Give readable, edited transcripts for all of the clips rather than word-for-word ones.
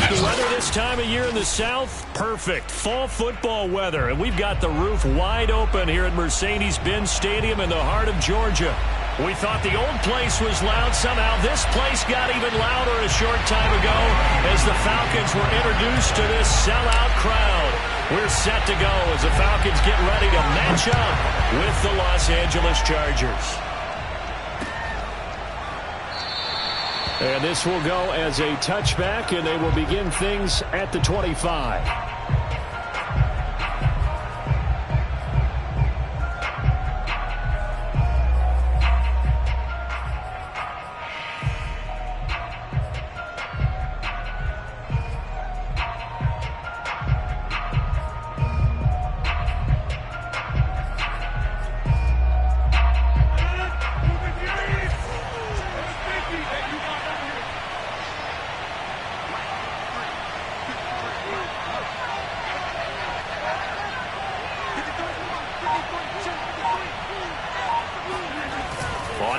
The weather this time of year in the South, perfect. Fall football weather. And we've got the roof wide open here at Mercedes-Benz Stadium in the heart of Georgia. We thought the old place was loud. Somehow this place got even louder a short time ago as the Falcons were introduced to this sellout crowd. We're set to go as the Falcons get ready to match up with the Los Angeles Chargers. And this will go as a touchback, and they will begin things at the 25.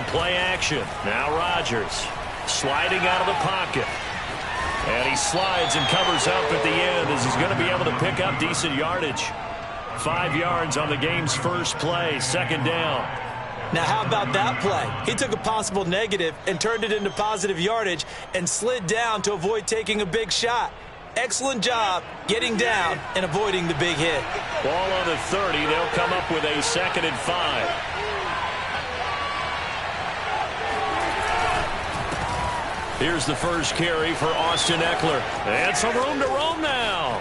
Play action. Now Rodgers sliding out of the pocket. And he slides and covers up at the end as he's going to be able to pick up decent yardage. 5 yards on the game's first play, second down. Now how about that play? He took a possible negative and turned it into positive yardage and slid down to avoid taking a big shot. Excellent job getting down and avoiding the big hit. Ball on the 30. They'll come up with a 2nd and 5. Here's the first carry for Austin Eckler. And some room to roam now.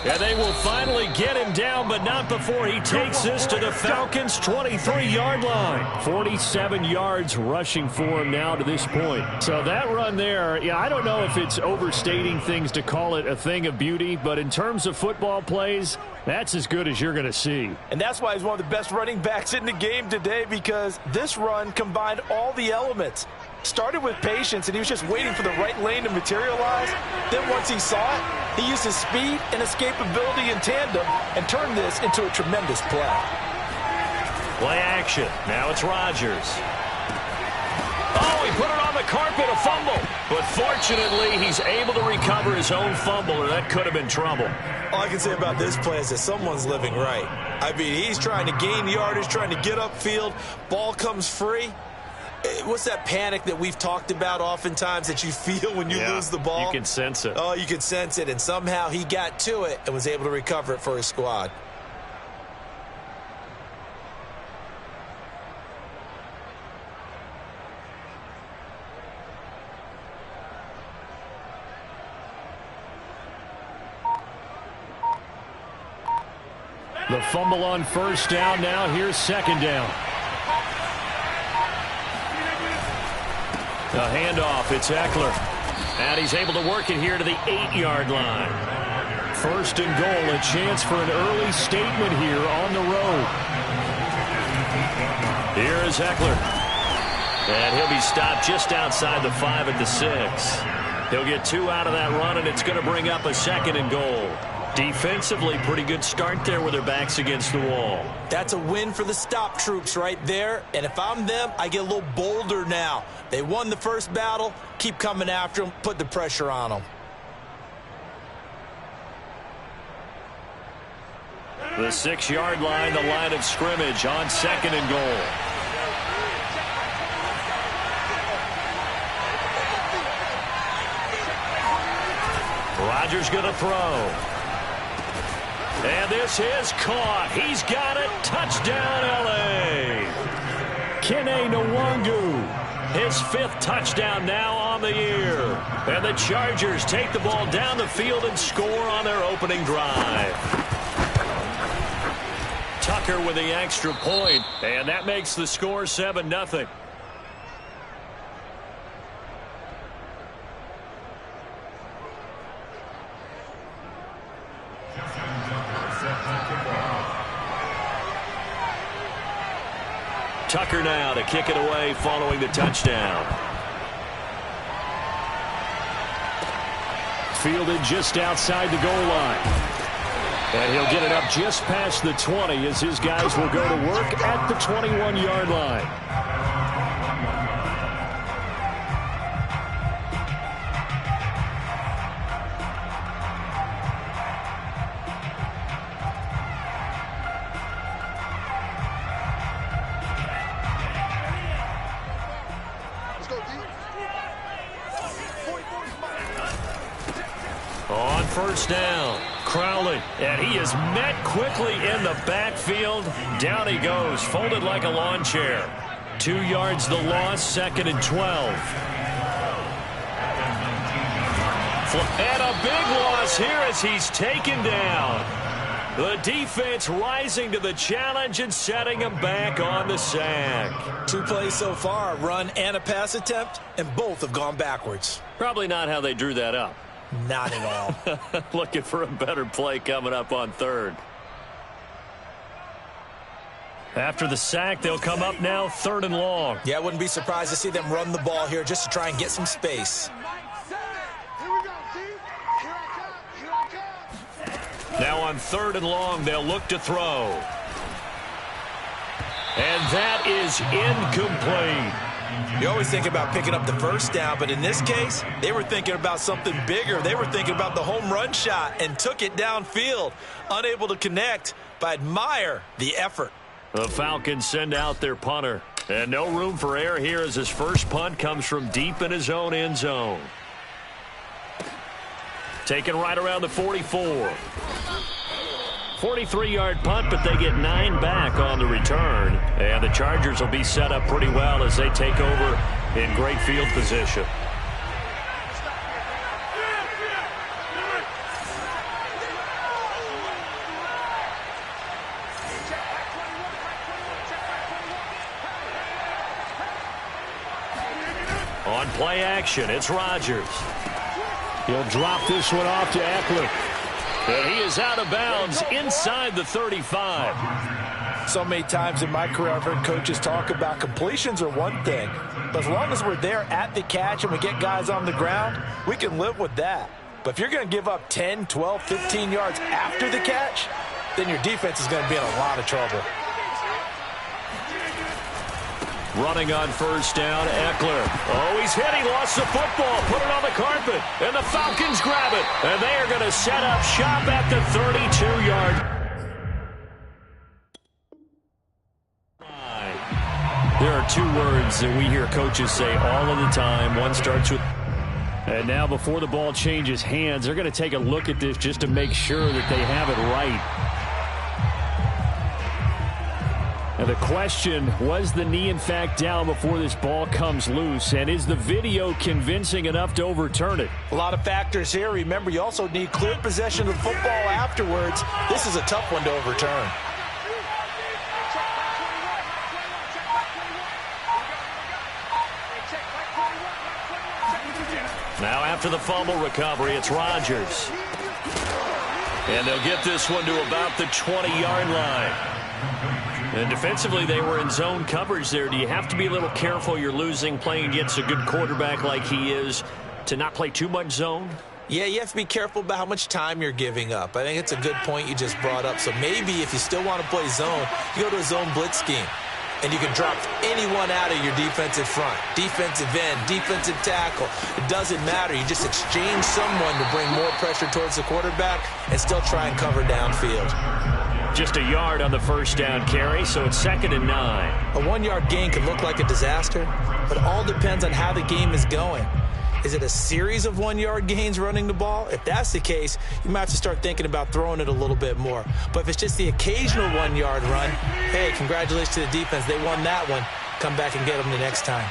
And they will finally get him down, but not before he takes this to the Falcons' 23-yard line. 47 yards rushing for him now to this point. So that run there, yeah, I don't know if it's overstating things to call it a thing of beauty, but in terms of football plays, that's as good as you're going to see. And that's why he's one of the best running backs in the game today, because this run combined all the elements. Started with patience, and he was just waiting for the right lane to materialize. Then once he saw it, he used his speed and escapability in tandem and turned this into a tremendous play. Play action. Now it's Rodgers. Oh, he put it on the carpet, a fumble. But fortunately, he's able to recover his own fumble, or that could have been trouble. All I can say about this play is that someone's living right. I mean, he's trying to gain yardage, trying to get upfield. Ball comes free. What's that panic that we've talked about oftentimes that you feel when you lose the ball? You can sense it. Oh, you can sense it, and somehow he got to it and was able to recover it for his squad. The fumble on first down. Now here's second down. The handoff, it's Eckler. And he's able to work it here to the 8-yard line. First and goal, a chance for an early statement here on the road. Here is Eckler. And he'll be stopped just outside the 5 at the 6. He'll get 2 out of that run, and it's going to bring up a 2nd and goal. Defensively, pretty good start there with their backs against the wall. That's a win for the stop troops right there. And if I'm them, I get a little bolder now. They won the first battle. Keep coming after them. Put the pressure on them. The 6-yard line, the line of scrimmage on 2nd and goal. Rodgers going to throw. And this is caught. He's got it. Touchdown, L.A. Kene Nwangu. His 5th touchdown now on the year. And the Chargers take the ball down the field and score on their opening drive. Tucker with the extra point. And that makes the score 7-0. Tucker now to kick it away following the touchdown. Fielded just outside the goal line. And he'll get it up just past the 20 as his guys will go to work at the 21-yard line. On first down, Crowley, and he is met quickly in the backfield. Down he goes, folded like a lawn chair. 2 yards the loss, 2nd and 12. And a big loss here as he's taken down. The defense rising to the challenge and setting him back on the sack. 2 plays so far, a run and a pass attempt, and both have gone backwards. Probably not how they drew that up. Not at all. Looking for a better play coming up on 3rd. After the sack, they'll come up now 3rd and long. Yeah, I wouldn't be surprised to see them run the ball here just to try and get some space. Now on 3rd and long, they'll look to throw. And that is incomplete. You always think about picking up the first down, but in this case, they were thinking about something bigger. They were thinking about the home run shot and took it downfield. Unable to connect, but admire the effort. The Falcons send out their punter. And no room for error here as his first punt comes from deep in his own end zone. Taken right around the 44. 43-yard punt, but they get 9 back on the return. And the Chargers will be set up pretty well as they take over in great field position. On play action, it's Rodgers. He'll drop this one off to Eckler. And he is out of bounds inside the 35. So many times in my career, I've heard coaches talk about completions are one thing. But as long as we're there at the catch and we get guys on the ground, we can live with that. But if you're going to give up 10, 12, 15 yards after the catch, then your defense is going to be in a lot of trouble. Running on first down, Eckler. Oh, he's hit. He lost the football. Put it on the carpet. And the Falcons grab it. And they are going to set up shop at the 32-yard. There are 2 words that we hear coaches say all of the time. One starts with... And now before the ball changes hands, they're going to take a look at this just to make sure that they have it right. And the question, was the knee in fact down before this ball comes loose? And is the video convincing enough to overturn it? A lot of factors here. Remember, you also need clear possession of the football afterwards. This is a tough one to overturn. Now after the fumble recovery, it's Rodgers. And they'll get this one to about the 20-yard line. And defensively, they were in zone coverage there. Do you have to be a little careful you're losing playing against a good quarterback like he is to not play too much zone? Yeah, you have to be careful about how much time you're giving up. I think it's a good point you just brought up. So maybe if you still want to play zone, you go to a zone blitz scheme. And you can drop anyone out of your defensive front. Defensive end, defensive tackle. It doesn't matter. You just exchange someone to bring more pressure towards the quarterback and still try and cover downfield. Just a yard on the first down carry, so it's 2nd and 9. A 1-yard gain can look like a disaster, but it all depends on how the game is going. Is it a series of 1-yard gains running the ball? If that's the case, you might have to start thinking about throwing it a little bit more. But if it's just the occasional 1-yard run, hey, congratulations to the defense. They won that one. Come back and get them the next time.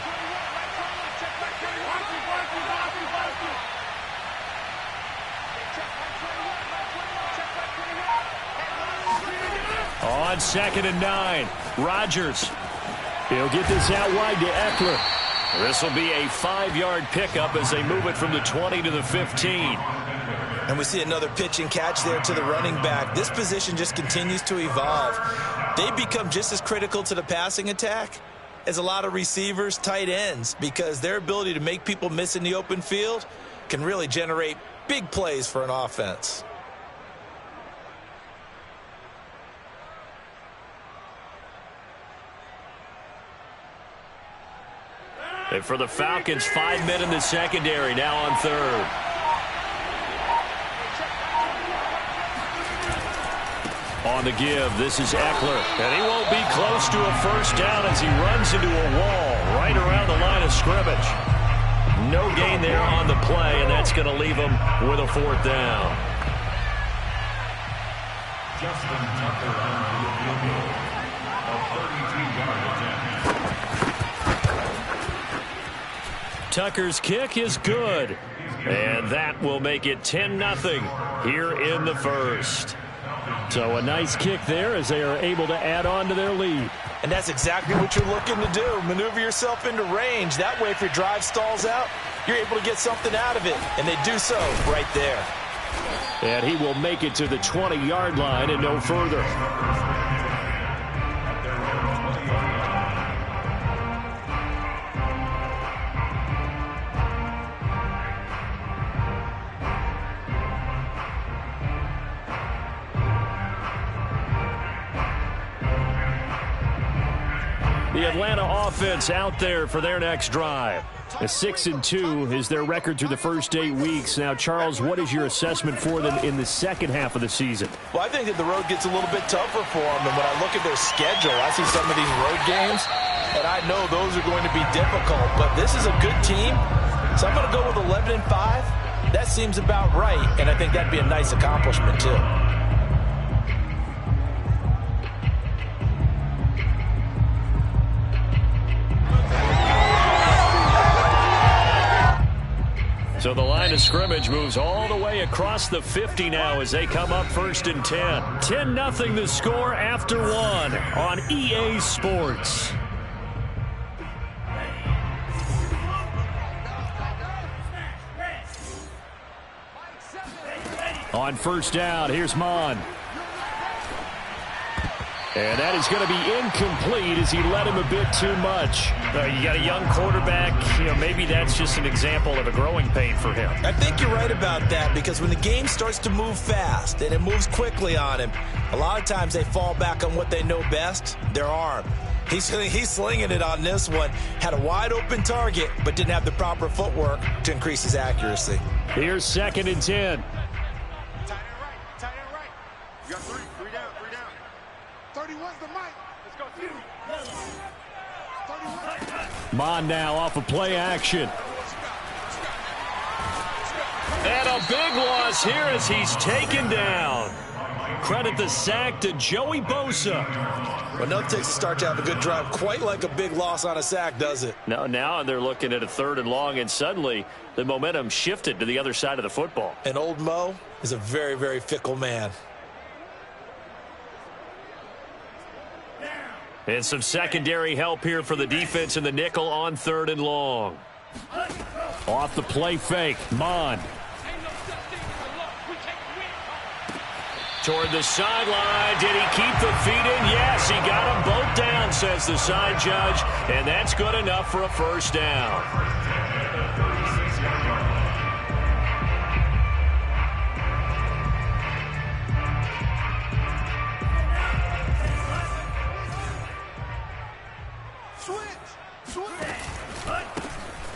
On 2nd and 9, Rodgers. He'll get this out wide to Eckler. This will be a 5-yard pickup as they move it from the 20 to the 15. And we see another pitch and catch there to the running back. This position just continues to evolve. They become just as critical to the passing attack as a lot of receivers, tight ends, because their ability to make people miss in the open field can really generate big plays for an offense. And for the Falcons, 5 men in the secondary, now on 3rd. On the give, this is Eckler. And he won't be close to a first down as he runs into a wall right around the line of scrimmage. No gain there on the play, and that's going to leave him with a 4th down. Justin Tucker on the field goal. A 32-yard attempt. Tucker's kick is good. And that will make it 10-0 here in the first. So a nice kick there as they are able to add on to their lead. And that's exactly what you're looking to do. Maneuver yourself into range. That way, if your drive stalls out, you're able to get something out of it. And they do so right there. And he will make it to the 20-yard line and no further. The Atlanta offense out there for their next drive. A 6-2 is their record through the first 8 weeks. Now, Charles, what is your assessment for them in the second half of the season? Well, I think that the road gets a little bit tougher for them. And when I look at their schedule, I see some of these road games, and I know those are going to be difficult. But this is a good team, so I'm going to go with 11-5. That seems about right, and I think that'd be a nice accomplishment, too. So the line of scrimmage moves all the way across the 50 now as they come up 1st and 10. 10-0 the score after 1 on EA Sports. On 1st down, here's Mon. And that is going to be incomplete as he led him a bit too much. You got a young quarterback. Maybe that's just an example of a growing pain for him. I think you're right about that, because when the game starts to move fast and it moves quickly on him, a lot of times they fall back on what they know best, their arm. He's slinging it on this one. Had a wide open target, but didn't have the proper footwork to increase his accuracy. Here's 2nd and 10. Tight end right. You got three down. 31's the mic. Let's go. 31. Mon now off of play action. And a big loss here as he's taken down. Credit the sack to Joey Bosa. Well, no takes to start to have a good drive. Quite like a big loss on a sack, does it? Now they're looking at a 3rd and long, and suddenly the momentum shifted to the other side of the football. And old Mo is a very, very fickle man. And some secondary help here for the defense in the nickel on 3rd and long. Off the play fake, Mon. Toward the sideline. Did he keep the feet in? Yes, he got them both down, says the side judge. And that's good enough for a 1st down.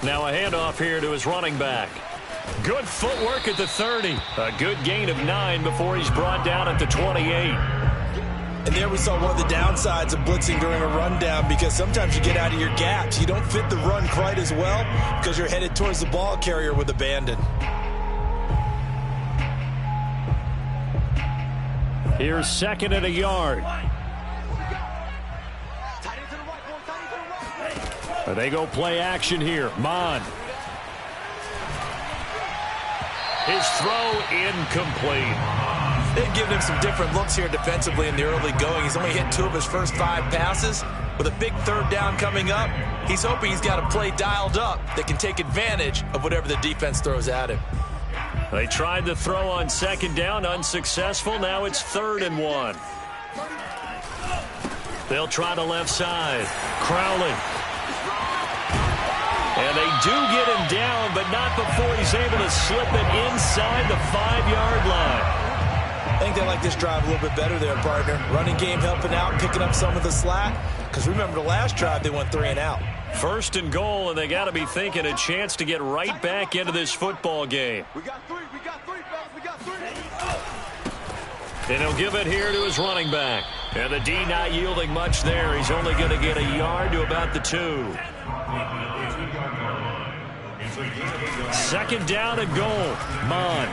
Now a handoff here to his running back. Good footwork at the 30. A good gain of 9 before he's brought down at the 28. And there we saw one of the downsides of blitzing during a rundown, because sometimes you get out of your gaps. You don't fit the run quite as well because you're headed towards the ball carrier with abandon. Here's 2nd and a yard. They go play action here. Mon. His throw incomplete. They've given him some different looks here defensively in the early going. He's only hit 2 of his first 5 passes. With a big 3rd down coming up, he's hoping he's got a play dialed up that can take advantage of whatever the defense throws at him. They tried the throw on 2nd down, unsuccessful. Now it's 3rd and 1. They'll try the left side. Crowley. And they do get him down, but not before he's able to slip it inside the 5-yard line. I think they like this drive a little bit better there, partner. Running game helping out, picking up some of the slack. Because remember, the last drive, they went 3 and out. 1st and goal, and they got to be thinking a chance to get right back into this football game. We got 3, fellas. We got 3. And he'll give it here to his running back. And the D not yielding much there. He's only going to get a yard to about the 2. Second down and goal. Mond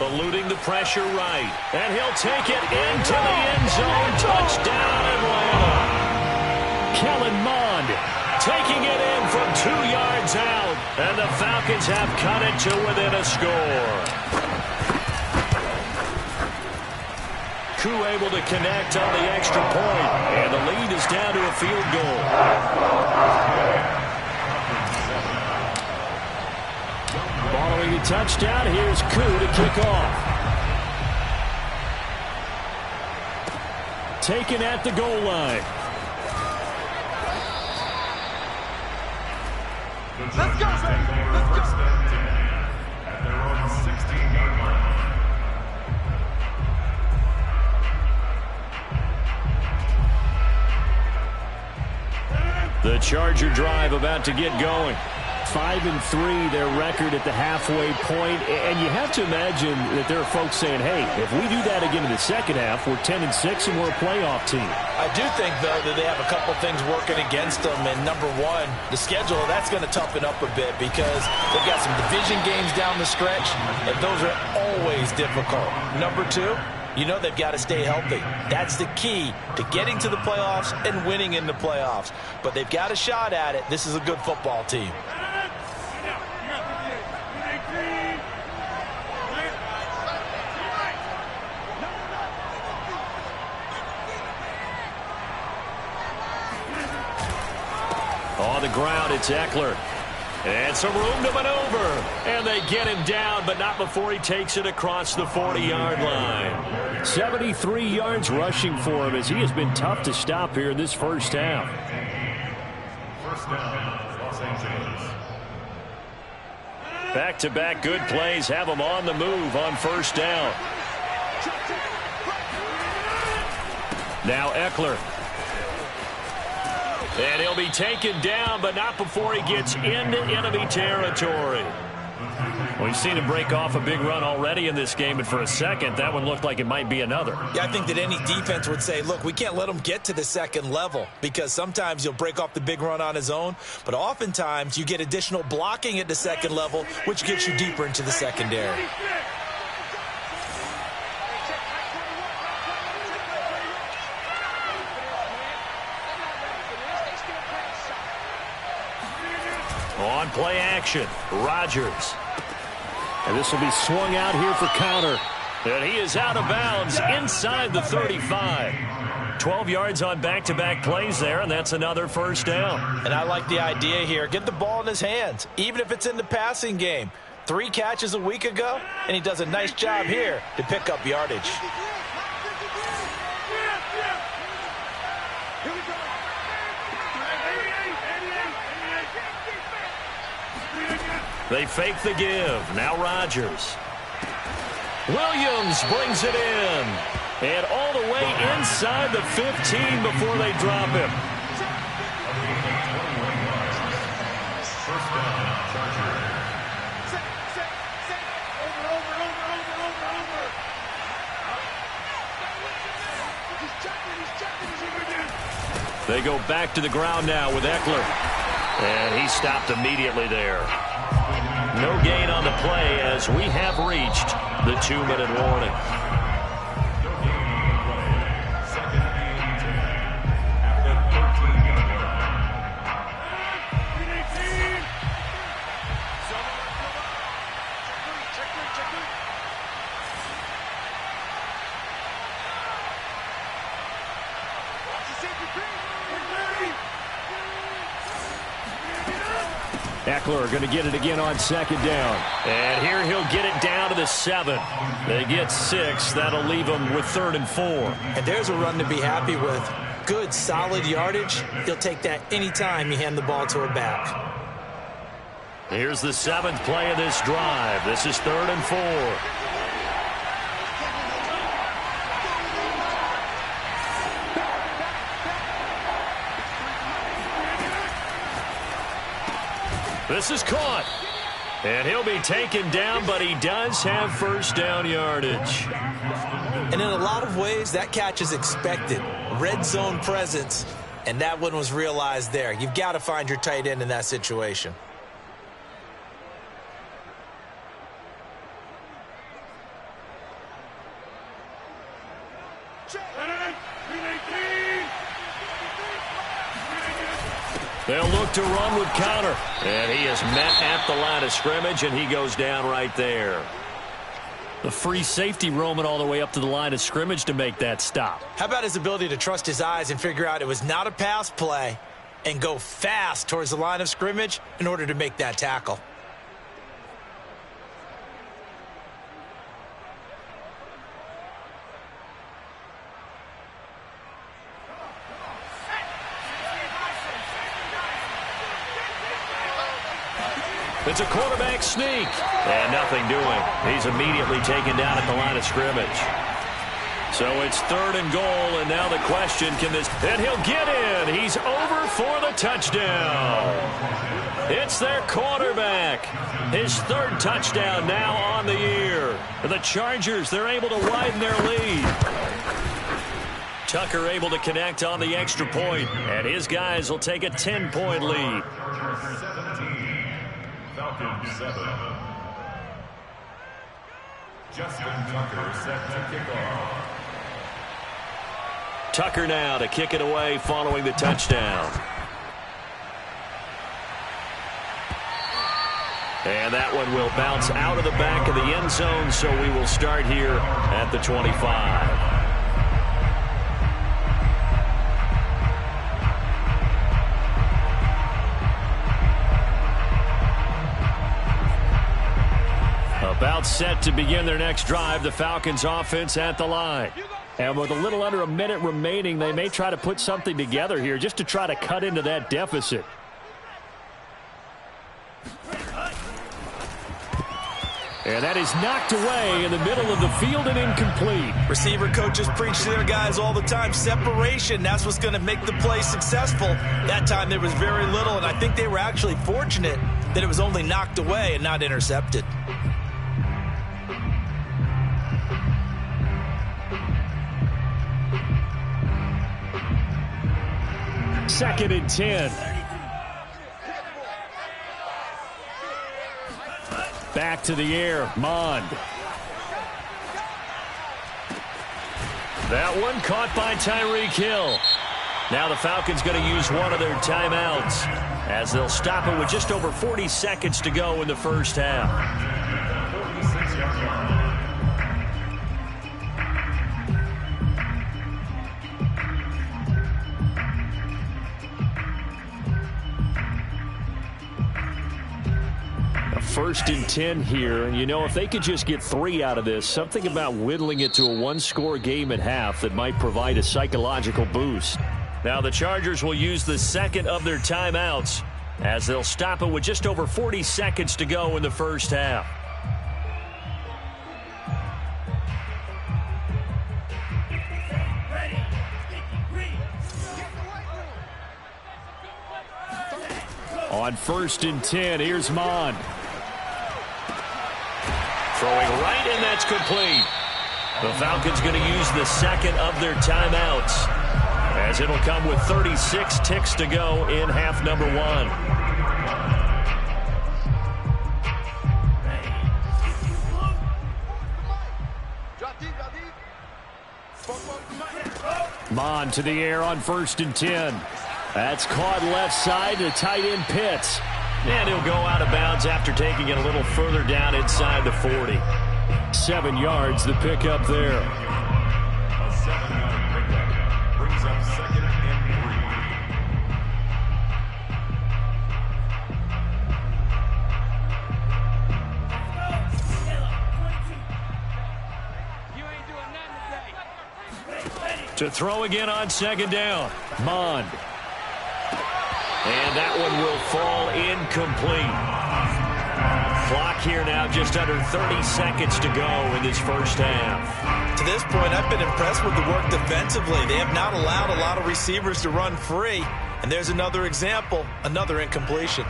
eluding the pressure right. And he'll take it into the end zone. Touchdown, Atlanta. Kellen Mond taking it in from 2 yards out. And the Falcons have cut it to within a score. Koo able to connect on the extra point. And the lead is down to a field goal. Following the touchdown, here's Koo to kick off. Taken at the goal line. Let's go, baby. Let's go. At their own 16-yard line. The Charger drive about to get going. 5-3, their record at the halfway point. And you have to imagine that there are folks saying, hey, if we do that again in the second half, we're 10-6 and we're a playoff team. I do think, though, that they have a couple things working against them. And number one, the schedule, that's going to toughen up a bit because they've got some division games down the stretch, and those are always difficult. Number two, you know they've got to stay healthy. That's the key to getting to the playoffs and winning in the playoffs. But they've got a shot at it. This is a good football team. On the ground, it's Eckler. And some room to maneuver. And they get him down, but not before he takes it across the 40-yard line. 73 yards rushing for him as he has been tough to stop here in this first half. First down, Los Angeles. Back-to-back good plays have him on the move on first down. Now Eckler. And he'll be taken down, but not before he gets into enemy territory. We've seen him break off a big run already in this game, and for a second, that one looked like it might be another. Yeah, I think that any defense would say, look, we can't let him get to the second level because sometimes he'll break off the big run on his own, but oftentimes you get additional blocking at the second level, which gets you deeper into the secondary. On play action, Rodgers. And this will be swung out here for counter. And he is out of bounds inside the 35. 12 yards on back-to-back plays there, and that's another first down. And I like the idea here. Get the ball in his hands, even if it's in the passing game. 3 catches a week ago, and he does a nice job here to pick up yardage. They fake the give. Now Rodgers. Williams brings it in. And all the way inside the 15 before they drop him. First down, Charger. They go back to the ground now with Eckler. And he stopped immediately there. No gain on the play as we have reached the 2-minute warning. No gain on the play. Second and 10. At the 13-yard Eckler going to get it again on second down. And here he'll get it down to the 7. They get 6. That'll leave them with 3rd and 4. And there's a run to be happy with. Good, solid yardage. He'll take that anytime you hand the ball to a back. Here's the 7th play of this drive. This is 3rd and 4. This is caught. And he'll be taken down, but he does have first down yardage. And in a lot of ways, that catch is expected. Red zone presence, and that one was realized there. You've got to find your tight end in that situation. They'll look to run with counter. And he is met at the line of scrimmage, and he goes down right there. The free safety roaming all the way up to the line of scrimmage to make that stop. How about his ability to trust his eyes and figure out it was not a pass play and go fast towards the line of scrimmage in order to make that tackle? It's a quarterback sneak. And nothing doing. He's immediately taken down at the line of scrimmage. So it's 3rd and goal, and now the question, can this... And he'll get in. He's over for the touchdown. It's their quarterback. His 3rd touchdown now on the year. The Chargers, they're able to widen their lead. Tucker able to connect on the extra point, and his guys will take a 10-point lead. Falcons 7. Justin Tucker set to kick off. Tucker now to kick it away following the touchdown. And that one will bounce out of the back of the end zone, so we will start here at the 25. About set to begin their next drive, the Falcons offense at the line. And with a little under a minute remaining, they may try to put something together here just to try to cut into that deficit. And that is knocked away in the middle of the field and incomplete. Receiver coaches preach to their guys all the time. Separation, that's what's going to make the play successful. That time there was very little, and I think they were actually fortunate that it was only knocked away and not intercepted. 2nd and 10. Back to the air, Mond. That one caught by Tyreek Hill. Now the Falcons going to use one of their timeouts as they'll stop it with just over 40 seconds to go in the first half. First and 10 here, and you know, if they could just get 3 out of this, something about whittling it to a one-score game at half that might provide a psychological boost. Now the Chargers will use the second of their timeouts as they'll stop it with just over 40 seconds to go in the first half. On 1st and 10, here's Mond. Throwing right, and that's complete. The Falcons going to use the second of their timeouts as it'll come with 36 ticks to go in half number 1. Mond to the air on 1st and 10. That's caught left side to tight end Pitts. And he'll go out of bounds after taking it a little further down inside the 40. 7 yards, the pickup there. A 7-yard pickup brings up 2nd and 3. To throw again on 2nd down, Mond. And that one will fall incomplete. Clock here now just under 30 seconds to go in this first half. To this point, I've been impressed with the work defensively. They have not allowed a lot of receivers to run free. And there's another example, another incompletion.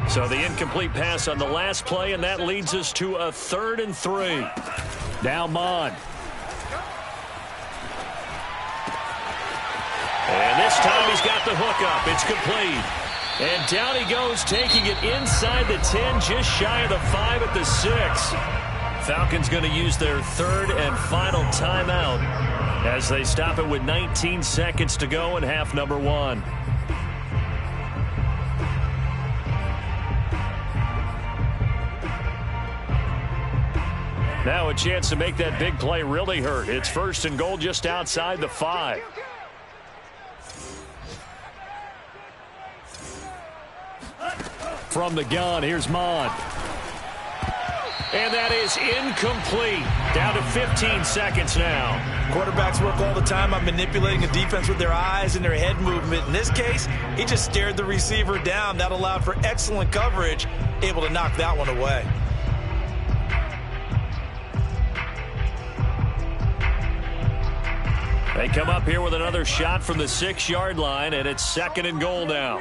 So the incomplete pass on the last play, and that leads us to a 3rd and 3. Now Mond. And this time he's got the hook up. It's complete. And down he goes, taking it inside the 10, just shy of the 5 at the 6. Falcons going to use their 3rd and final timeout as they stop it with 19 seconds to go in half number one. Now a chance to make that big play really hurt. It's 1st and goal just outside the 5. From the gun, here's Mon. And that is incomplete. Down to 15 seconds now. Quarterbacks work all the time on manipulating a defense with their eyes and their head movement. In this case, he just stared the receiver down. That allowed for excellent coverage, able to knock that one away. They come up here with another shot from the 6-yard line, and it's 2nd and goal now.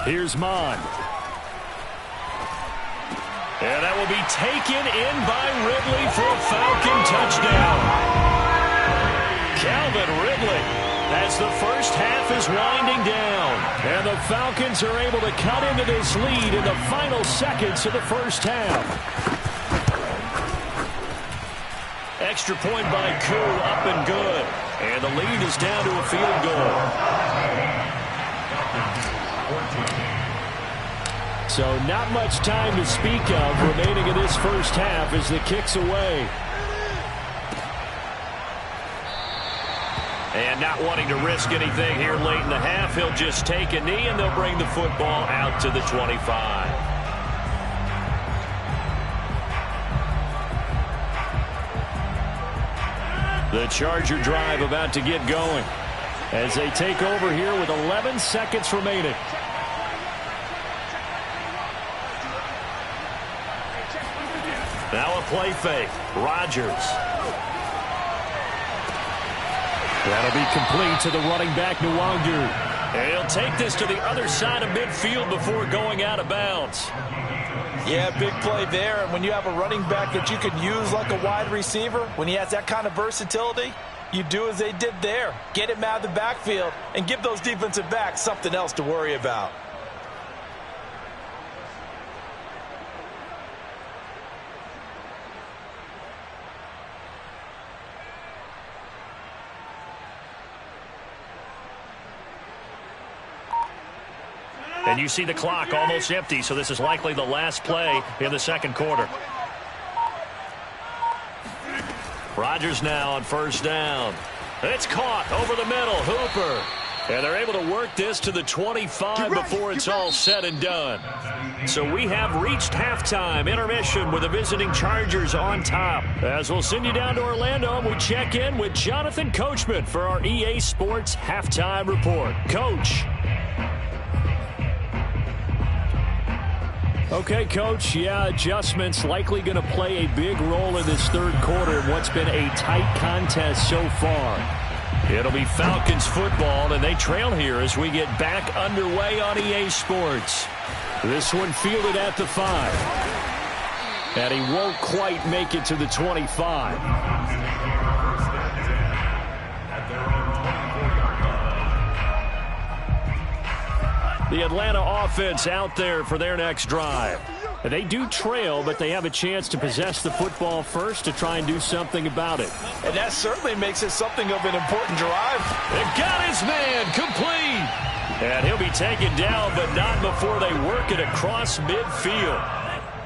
Here's Mon. And that will be taken in by Ridley for a Falcon touchdown. Calvin Ridley, as the first half is winding down. And the Falcons are able to cut into this lead in the final seconds of the first half. Extra point by Koo, up and good. And the lead is down to a field goal. So not much time to speak of remaining in this first half as the kick's away. And not wanting to risk anything here late in the half, he'll just take a knee and they'll bring the football out to the 25. The Charger drive about to get going as they take over here with 11 seconds remaining. Now a play fake. Rodgers. That'll be complete to the running back, Nwangu. And he'll take this to the other side of midfield before going out of bounds. Yeah, big play there. And when you have a running back that you can use like a wide receiver, when he has that kind of versatility, you do as they did there. Get him out of the backfield and give those defensive backs something else to worry about. And you see the clock almost empty, so this is likely the last play in the second quarter. Rodgers now on first down. It's caught over the middle. Hooper. And they're able to work this to the 25 before it's all said and done. So we have reached halftime. Intermission with the visiting Chargers on top. As we'll send you down to Orlando, we check in with Jonathan Coachman for our EA Sports Halftime Report. Coach. Okay, Coach, yeah, adjustments likely going to play a big role in this third quarter in what's been a tight contest so far. It'll be Falcons football, and they trail here as we get back underway on EA Sports. This one fielded at the 5. And he won't quite make it to the 25. The Atlanta offense out there for their next drive. They do trail, but they have a chance to possess the football first to try and do something about it. And that certainly makes it something of an important drive. They got his man complete. And he'll be taken down, but not before they work it across midfield.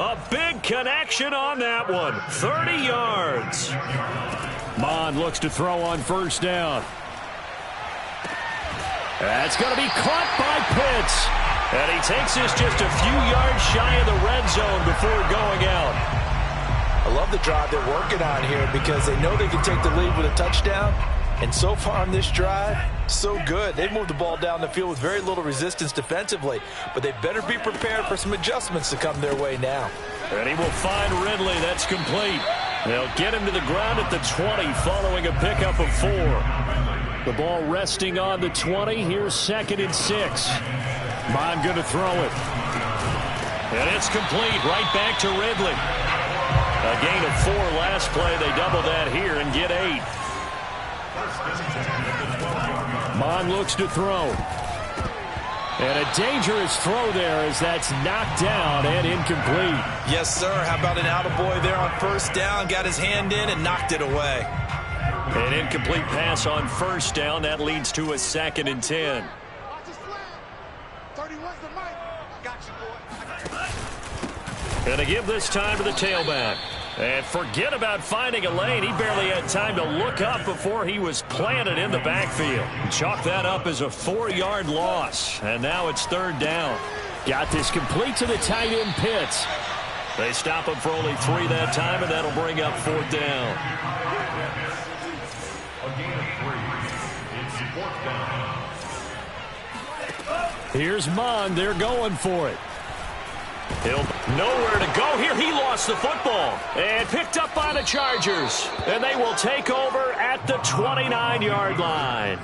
A big connection on that one. 30 yards. Mon looks to throw on first down. That's going to be caught by Pitts. And he takes this just a few yards shy of the red zone before going out. I love the drive they're working on here because they know they can take the lead with a touchdown. And so far on this drive, so good. They've moved the ball down the field with very little resistance defensively. But they better be prepared for some adjustments to come their way now. And he will find Ridley. That's complete. They'll get him to the ground at the 20 following a pickup of 4. The ball resting on the 20. Here's 2nd and 6. Mon going to throw it. And it's complete. Right back to Ridley. A gain of 4 last play. They double that here and get 8. Mon looks to throw. And a dangerous throw there as that's knocked down and incomplete. Yes, sir. How about an attaboy there on first down? Got his hand in and knocked it away. An incomplete pass on first down. That leads to a 2nd and 10. 31's the mic. Got you, boy. And to give this time to the tailback. And forget about finding a lane. He barely had time to look up before he was planted in the backfield. Chalk that up as a 4-yard loss. And now it's 3rd down. Got this complete to the tight end Pitts. They stop him for only 3 that time, and that'll bring up 4th down. A gain of 3. It's 4th down. Here's Mond. They're going for it. He'll nowhere to go here. He lost the football and picked up by the Chargers. And they will take over at the 29-yard line.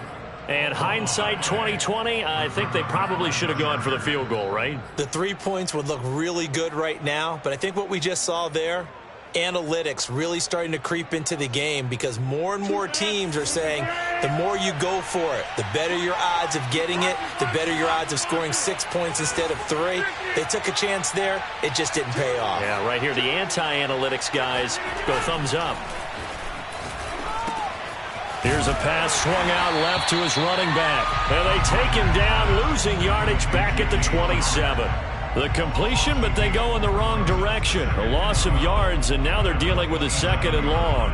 And hindsight 2020, I think they probably should have gone for the field goal, right? The 3 points would look really good right now, but I think what we just saw there, analytics really starting to creep into the game because more and more teams are saying the more you go for it, the better your odds of getting it, the better your odds of scoring 6 points instead of 3. They took a chance there. It just didn't pay off. Yeah, right here, the anti-analytics guys go thumbs up. Here's a pass swung out left to his running back. And they take him down, losing yardage back at the 27. The completion, but they go in the wrong direction. A loss of yards, and now they're dealing with a 2nd and long.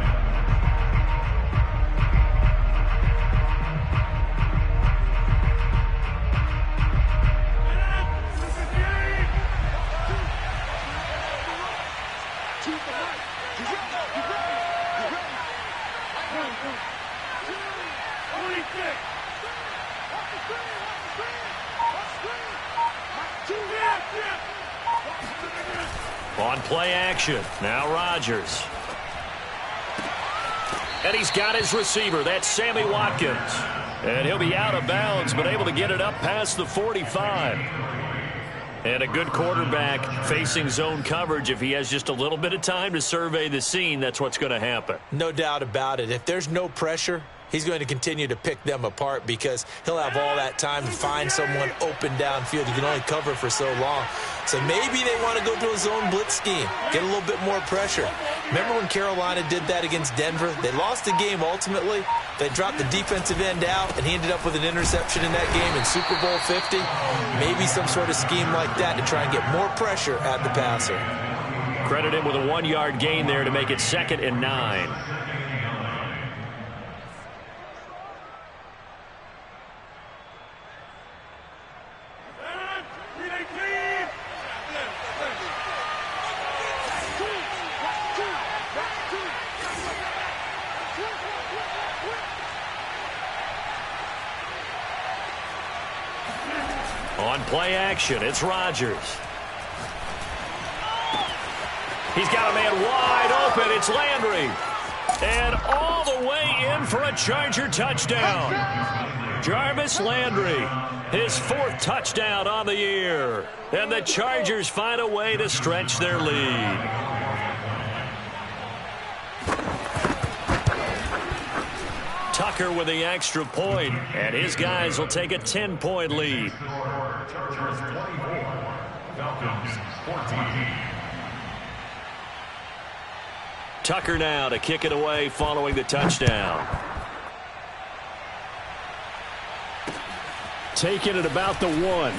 On play action, now Rodgers. And he's got his receiver. That's Sammy Watkins. And he'll be out of bounds, but able to get it up past the 45. And a good quarterback facing zone coverage. If he has just a little bit of time to survey the scene, that's what's going to happen. No doubt about it. If there's no pressure, he's going to continue to pick them apart because he'll have all that time to find someone open downfield. You can only cover for so long. So maybe they want to go to a zone blitz scheme, get a little bit more pressure. Remember when Carolina did that against Denver? They lost the game ultimately. They dropped the defensive end out, and he ended up with an interception in that game in Super Bowl 50. Maybe some sort of scheme like that to try and get more pressure at the passer. Credit him with a 1-yard gain there to make it 2nd and 9. On play action, it's Rodgers. He's got a man wide open. It's Landry. And all the way in for a Charger touchdown. Jarvis Landry, his 4th touchdown on the year. And the Chargers find a way to stretch their lead. Tucker with the extra point, and his guys will take a 10-point lead. Chargers 24, Falcons 14. Tucker now to kick it away following the touchdown. Taking it about the 1.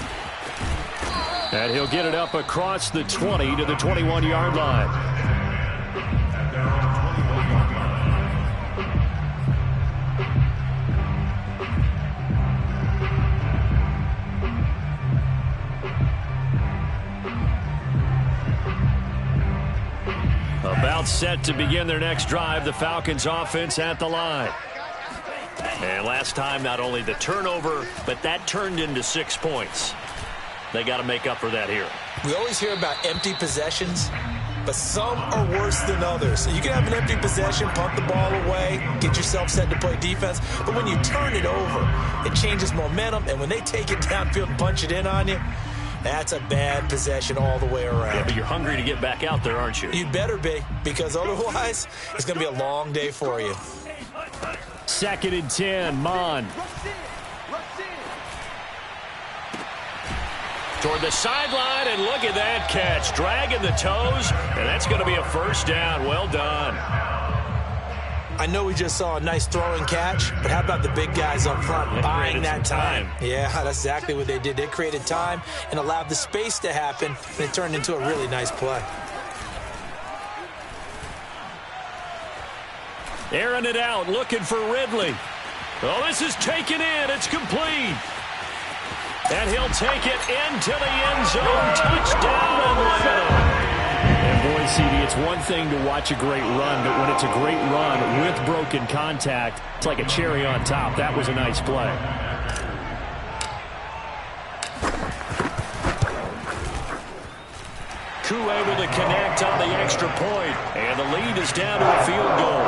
And he'll get it up across the 20 to the 21-yard line. About set to begin their next drive, the Falcons offense at the line. And last time, not only the turnover, but that turned into 6 points. They got to make up for that here. We always hear about empty possessions, but some are worse than others. So you can have an empty possession, punt the ball away, get yourself set to play defense, but when you turn it over, it changes momentum, and when they take it downfield and punch it in on you, that's a bad possession all the way around. Yeah, but you're hungry to get back out there, aren't you? You'd better be, because otherwise, it's going to be a long day for you. 2nd and 10, Mon. Toward the sideline, and look at that catch. Dragging the toes, and that's going to be a first down. Well done. I know we just saw a nice throw and catch, but how about the big guys up front buying that time? Yeah, that's exactly what they did. They created time and allowed the space to happen, and it turned into a really nice play. Airing it out, looking for Ridley. Oh, this is taken in. It's complete. And he'll take it into the end zone. Touchdown, Atlanta. And boy, CD, it's one thing to watch a great run, but when it's a great run with broken contact, it's like a cherry on top. That was a nice play. Koo able to connect on the extra point, and the lead is down to a field goal.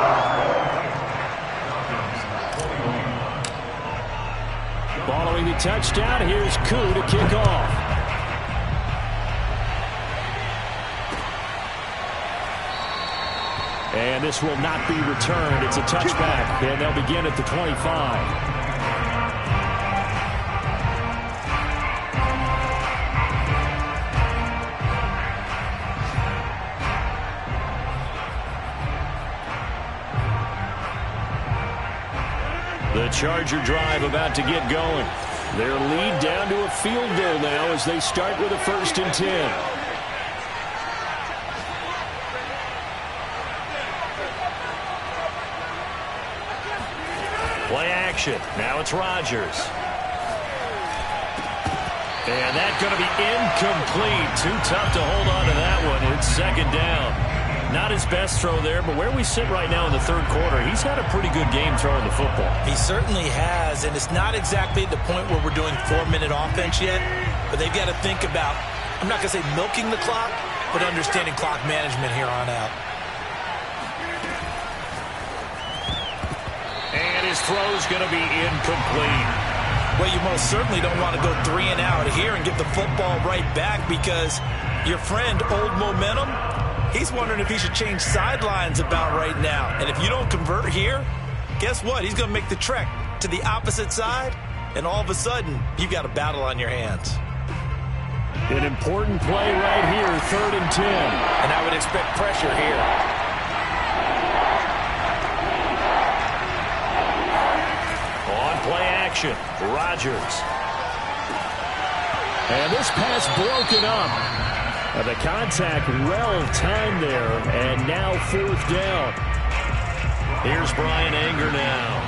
Following the touchdown, here's Koo to kick off. And this will not be returned. It's a touchback, and they'll begin at the 25. The Charger drive about to get going. Their lead down to a field goal now as they start with a 1st and 10. Play action. Now it's Rodgers. And that's going to be incomplete. Too tough to hold on to that one. It's 2nd down. Not his best throw there, but where we sit right now in the 3rd quarter, he's had a pretty good game throwing the football. He certainly has, and it's not exactly at the point where we're doing 4-minute offense yet, but they've got to think about, I'm not going to say milking the clock, but understanding clock management here on out. And his throw's going to be incomplete. Well, you most certainly don't want to go 3 and out here and get the football right back because your friend, Old Momentum, he's wondering if he should change sidelines about right now. And if you don't convert here, guess what? He's going to make the trek to the opposite side, and all of a sudden, you've got a battle on your hands. An important play right here, 3rd and 10. And I would expect pressure here. On play action, Rodgers. And this pass broken up. The contact well timed there, and now 4th down. Here's Brian Anger now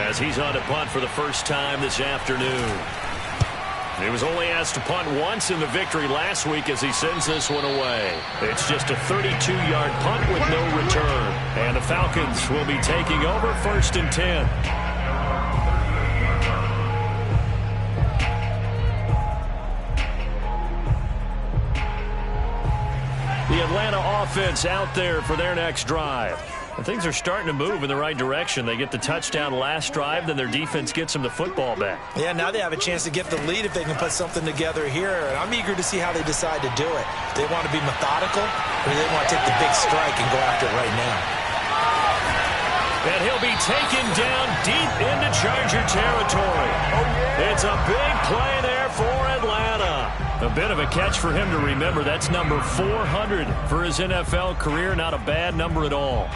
as he's on to punt for the first time this afternoon. He was only asked to punt once in the victory last week as he sends this one away. It's just a 32-yard punt with no return. And the Falcons will be taking over 1st and 10. The Atlanta offense out there for their next drive. And things are starting to move in the right direction. They get the touchdown last drive, then their defense gets them the football back. Yeah, now they have a chance to get the lead if they can put something together here. And I'm eager to see how they decide to do it. Do they want to be methodical, or do they want to take the big strike and go after it right now? And he'll be taken down deep into Charger territory. It's a big play there for Atlanta. A bit of a catch for him to remember. That's number 400 for his NFL career. Not a bad number at all.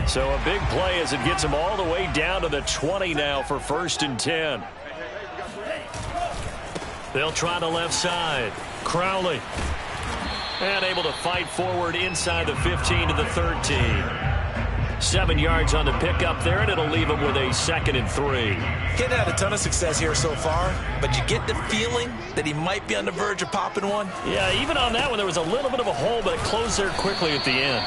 So a big play as it gets him all the way down to the 20 now for 1st and 10. They'll try the left side. Crowley. And able to fight forward inside the 15 to the 13. 7 yards on the pickup there, and it'll leave him with a 2nd and 3. He's had a ton of success here so far, but you get the feeling that he might be on the verge of popping one. Yeah, even on that one, there was a little bit of a hole, but it closed there quickly at the end.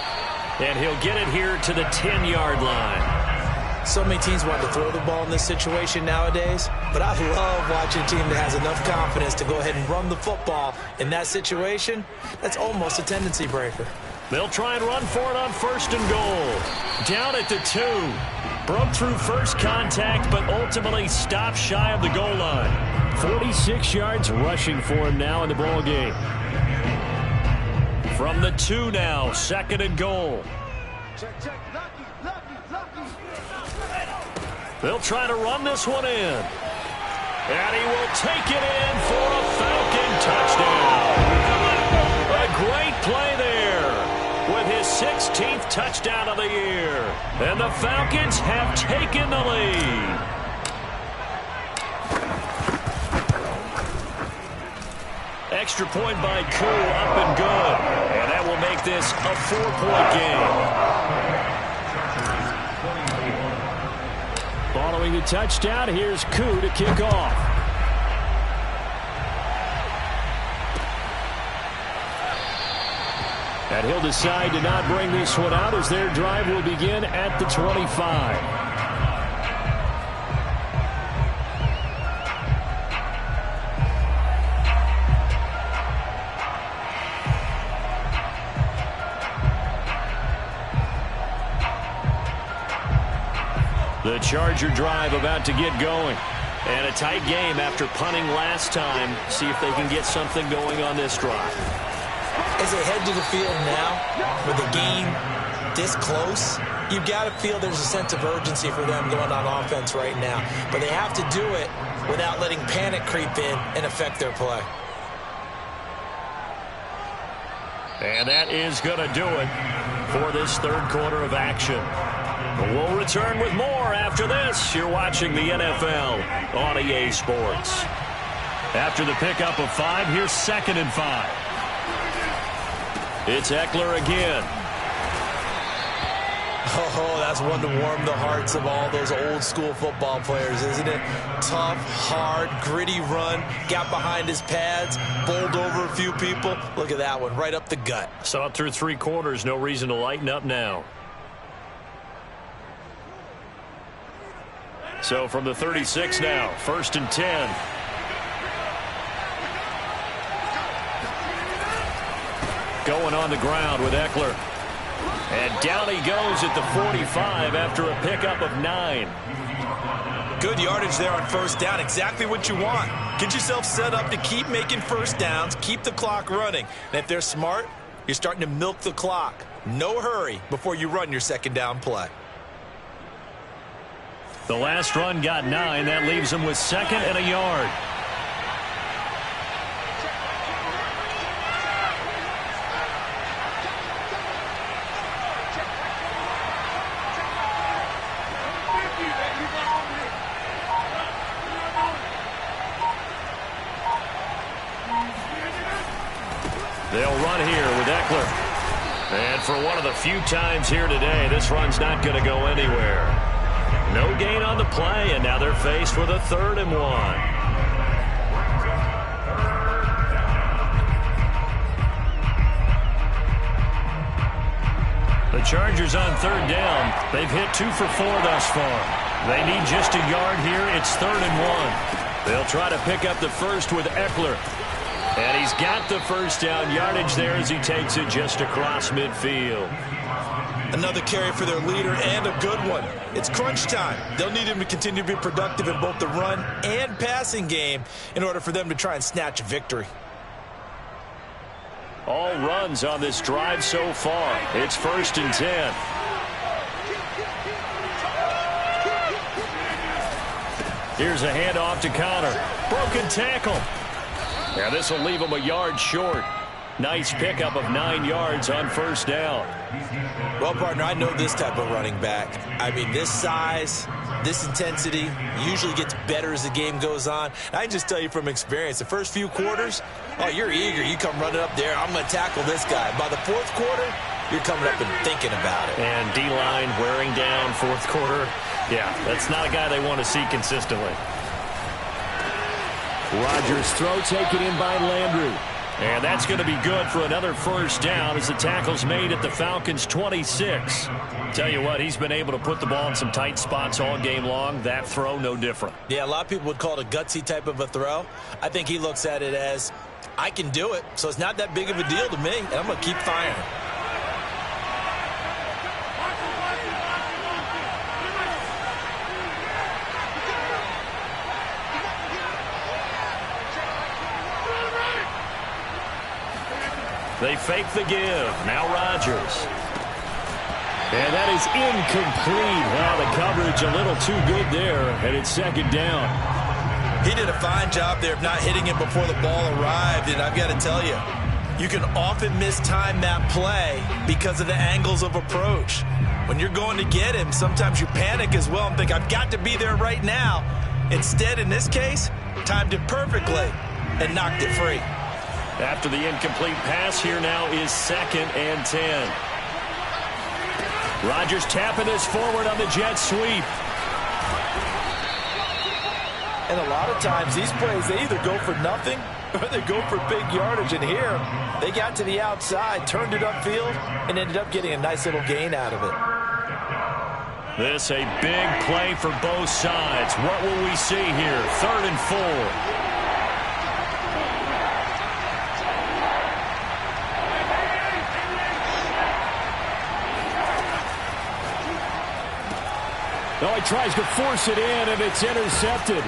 And he'll get it here to the 10-yard line. So many teams want to throw the ball in this situation nowadays, but I love watching a team that has enough confidence to go ahead and run the football. In that situation, that's almost a tendency breaker. They'll try and run for it on 1st and goal. Down at the 2. Broke through first contact, but ultimately stopped shy of the goal line. 46 yards rushing for him now in the ball game. From the 2 now, 2nd and goal. They'll try to run this one in. And he will take it in for a Falcon touchdown. A great play there with his 16th touchdown of the year. And the Falcons have taken the lead. Extra point by Koo, up and good. And that will make this a 4-point game. Following the touchdown, here's Koo to kick off. And he'll decide to not bring this one out as their drive will begin at the 25. The Charger drive about to get going. And a tight game after punting last time. See if they can get something going on this drive. As they head to the field now, with the game this close, you've got to feel there's a sense of urgency for them going on offense right now. But they have to do it without letting panic creep in and affect their play. And that is going to do it for this third quarter of action. We'll return with more after this. You're watching the NFL on EA Sports. After the pickup of 5, here's 2nd and 5. It's Eckler again. Oh, that's one to warm the hearts of all those old school football players, isn't it? Tough, hard, gritty run. Got behind his pads, bowled over a few people. Look at that one, right up the gut. Saw it through 3 quarters. No reason to lighten up now. So from the 36 now, 1st and 10. Going on the ground with Eckler. And down he goes at the 45 after a pickup of 9. Good yardage there on 1st down. Exactly what you want. Get yourself set up to keep making 1st downs, keep the clock running. And if they're smart, you're starting to milk the clock. No hurry before you run your 2nd down play. The last run got 9. That leaves him with 2nd and a yard. They'll run here with Eckler. And for one of the few times here today, this run's not going to go anywhere. No gain on the play, and now they're faced with a 3rd and 1. The Chargers on 3rd down. They've hit 2 for 4 thus far. They need just a yard here. It's 3rd and 1. They'll try to pick up the first with Eckler. And he's got the 1st down yardage there as he takes it just across midfield. Another carry for their leader and a good one. It's crunch time. They'll need him to continue to be productive in both the run and passing game in order for them to try and snatch a victory. All runs on this drive so far. It's 1st and 10. Here's a handoff to Connor. Broken tackle. Now this will leave him a yard short. Nice pickup of 9 yards on 1st down. Well, partner, I know this type of running back. I mean, this size, this intensity usually gets better as the game goes on. I can just tell you from experience, the first few quarters, oh, you're eager. You come running up there. I'm going to tackle this guy. By the 4th quarter, you're coming up and thinking about it. And D-line wearing down 4th quarter. Yeah, that's not a guy they want to see consistently. Rodgers' throw taken in by Landry. And that's going to be good for another 1st down as the tackle's made at the Falcons' 26. Tell you what, he's been able to put the ball in some tight spots all game long. That throw, no different. Yeah, a lot of people would call it a gutsy type of a throw. I think he looks at it as, I can do it, so it's not that big of a deal to me, and I'm going to keep firing. They fake the give. Now Rodgers. And that is incomplete. Wow, the coverage a little too good there, and it's 2nd down. He did a fine job there of not hitting him before the ball arrived, and I've got to tell you, you can often mistime that play because of the angles of approach. When you're going to get him, sometimes you panic as well and think, I've got to be there right now. Instead, in this case, timed it perfectly and knocked it free. After the incomplete pass, here now is 2nd and 10. Rodgers tapping this forward on the jet sweep. And a lot of times, these plays, they either go for nothing or they go for big yardage. And here, they got to the outside, turned it upfield, and ended up getting a nice little gain out of it. This a big play for both sides. What will we see here? 3rd and 4. Oh, he tries to force it in, and it's intercepted.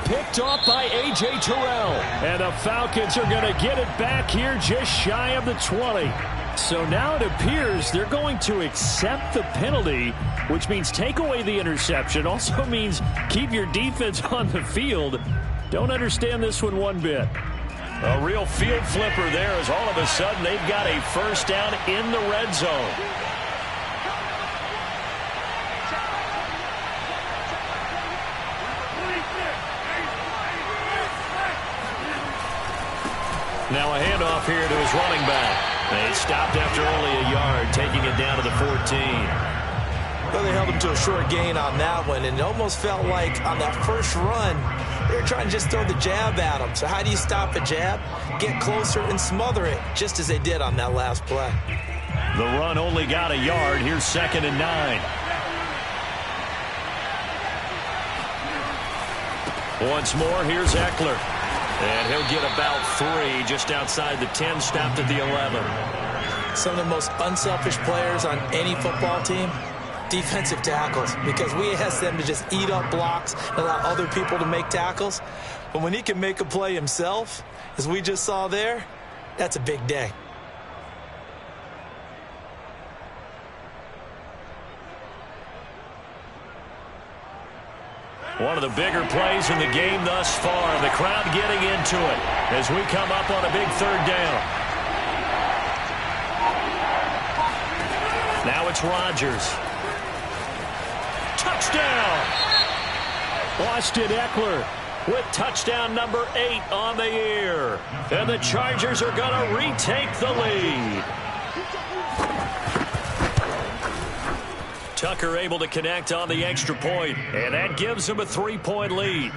Picked off by A.J. Terrell. And the Falcons are going to get it back here just shy of the 20. So now it appears they're going to accept the penalty, which means take away the interception. Also means keep your defense on the field. Don't understand this one bit. A real field flipper there as all of a sudden they've got a first down in the red zone. Now a handoff here to his running back. They stopped after only a yard, taking it down to the 14. Well, they held him to a short gain on that one, and it almost felt like on that first run, they were trying to just throw the jab at him. So how do you stop a jab? Get closer and smother it, just as they did on that last play. The run only got a yard. Here's 2nd and 9. Once more, here's Eckler. And he'll get about 3 just outside the 10, stopped at the 11. Some of the most unselfish players on any football team, defensive tackles, because we ask them to just eat up blocks and allow other people to make tackles. But when he can make a play himself, as we just saw there, that's a big day. One of the bigger plays in the game thus far. The crowd getting into it as we come up on a big 3rd down. Now it's Rodgers. Touchdown! Austin Eckler with touchdown number 8 on the year. And the Chargers are going to retake the lead. Tucker able to connect on the extra point, and that gives him a 3-point lead.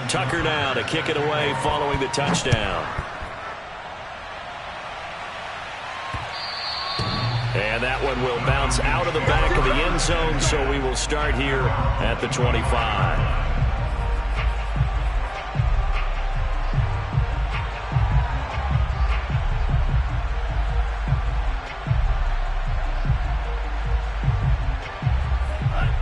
Tucker now to kick it away following the touchdown. And that one will bounce out of the back of the end zone, so we will start here at the 25.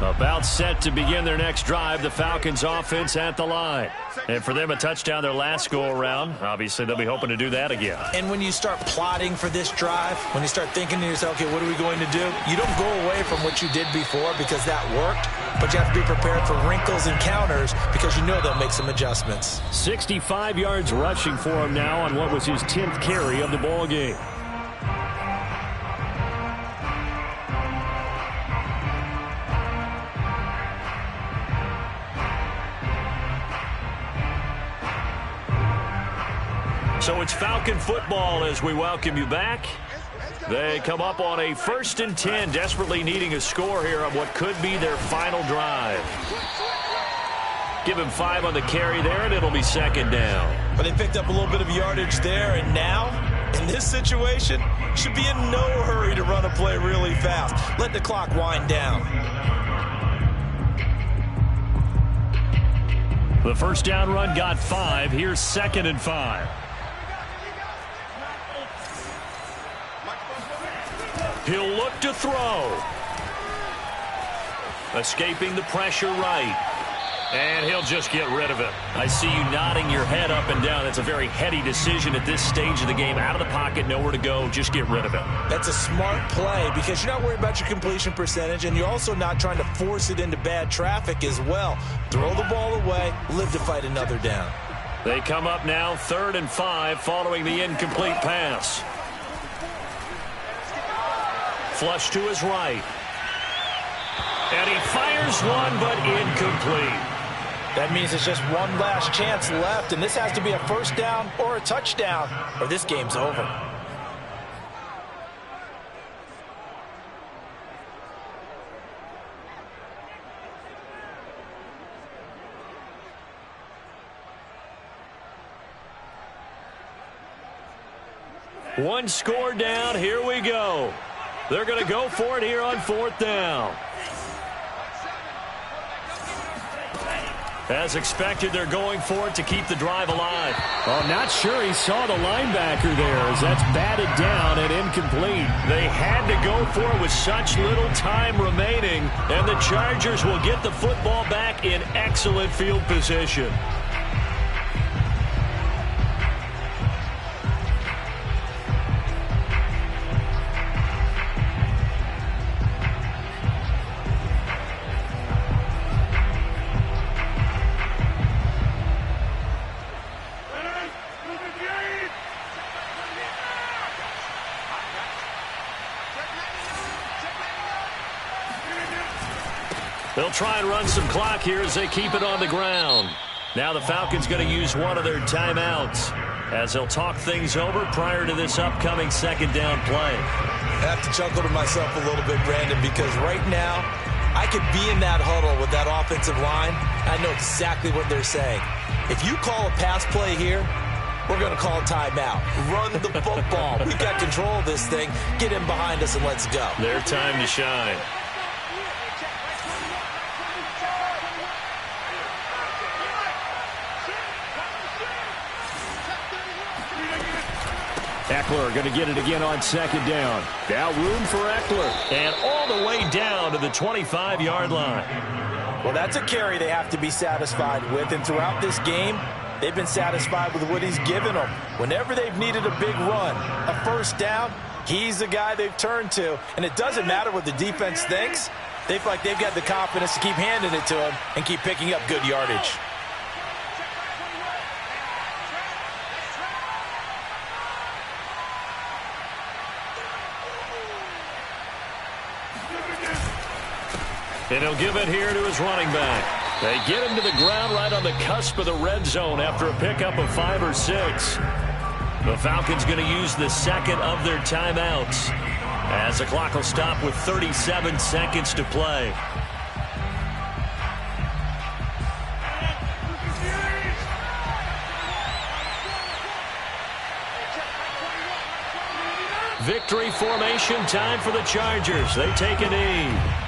About set to begin their next drive, the Falcons offense at the line. And for them, a touchdown their last go-around. Obviously, they'll be hoping to do that again. And when you start plotting for this drive, when you start thinking to yourself, okay, what are we going to do? You don't go away from what you did before because that worked, but you have to be prepared for wrinkles and counters because you know they'll make some adjustments. 65 yards rushing for him now on what was his 10th carry of the ball game. So it's Falcon football as we welcome you back. They come up on a 1st and 10, desperately needing a score here on what could be their final drive. Give him 5 on the carry there, and it'll be 2nd down. But they picked up a little bit of yardage there, and now, in this situation, should be in no hurry to run a play really fast. Let the clock wind down. The first down run got 5. Here's 2nd and 5. He'll look to throw. Escaping the pressure right. And he'll just get rid of it. I see you nodding your head up and down. That's a very heady decision at this stage of the game. Out of the pocket, nowhere to go. Just get rid of it. That's a smart play because you're not worried about your completion percentage, and you're also not trying to force it into bad traffic as well. Throw the ball away, live to fight another down. They come up now 3rd and 5 following the incomplete pass. Flush to his right. And he fires one, but incomplete. That means it's just one last chance left, and this has to be a first down or a touchdown, or this game's over. One score down. Here we go. They're going to go for it here on 4th down. As expected, they're going for it to keep the drive alive. Oh, not sure he saw the linebacker there as that's batted down and incomplete. They had to go for it with such little time remaining, and the Chargers will get the football back in excellent field position. They'll try and run some clock here as they keep it on the ground. Now the Falcons going to use one of their timeouts as they'll talk things over prior to this upcoming 2nd down play. I have to chuckle to myself a little bit, Brandon, because right now I could be in that huddle with that offensive line. I know exactly what they're saying. If you call a pass play here, we're going to call a timeout. Run the football. We've got control of this thing. Get in behind us and let's go. Their time to shine. Eckler going to get it again on 2nd down. Now room for Eckler. And all the way down to the 25-yard line. Well, that's a carry they have to be satisfied with, and throughout this game, they've been satisfied with what he's given them. Whenever they've needed a big run, a first down, he's the guy they've turned to. And it doesn't matter what the defense thinks. They feel like they've got the confidence to keep handing it to him and keep picking up good yardage. And he'll give it here to his running back. They get him to the ground right on the cusp of the red zone after a pickup of 5 or 6. The Falcons going to use the 2nd of their timeouts as the clock will stop with 37 seconds to play. Victory formation time for the Chargers. They take a knee.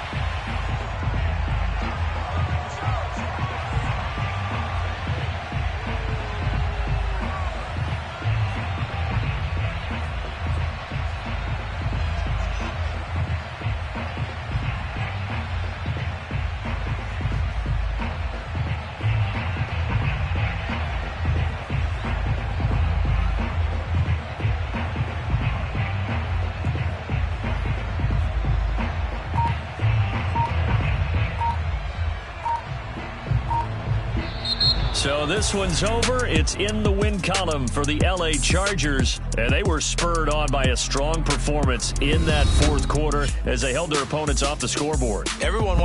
So this one's over. It's in the win column for the LA Chargers. And they were spurred on by a strong performance in that 4th quarter as they held their opponents off the scoreboard. Everyone wants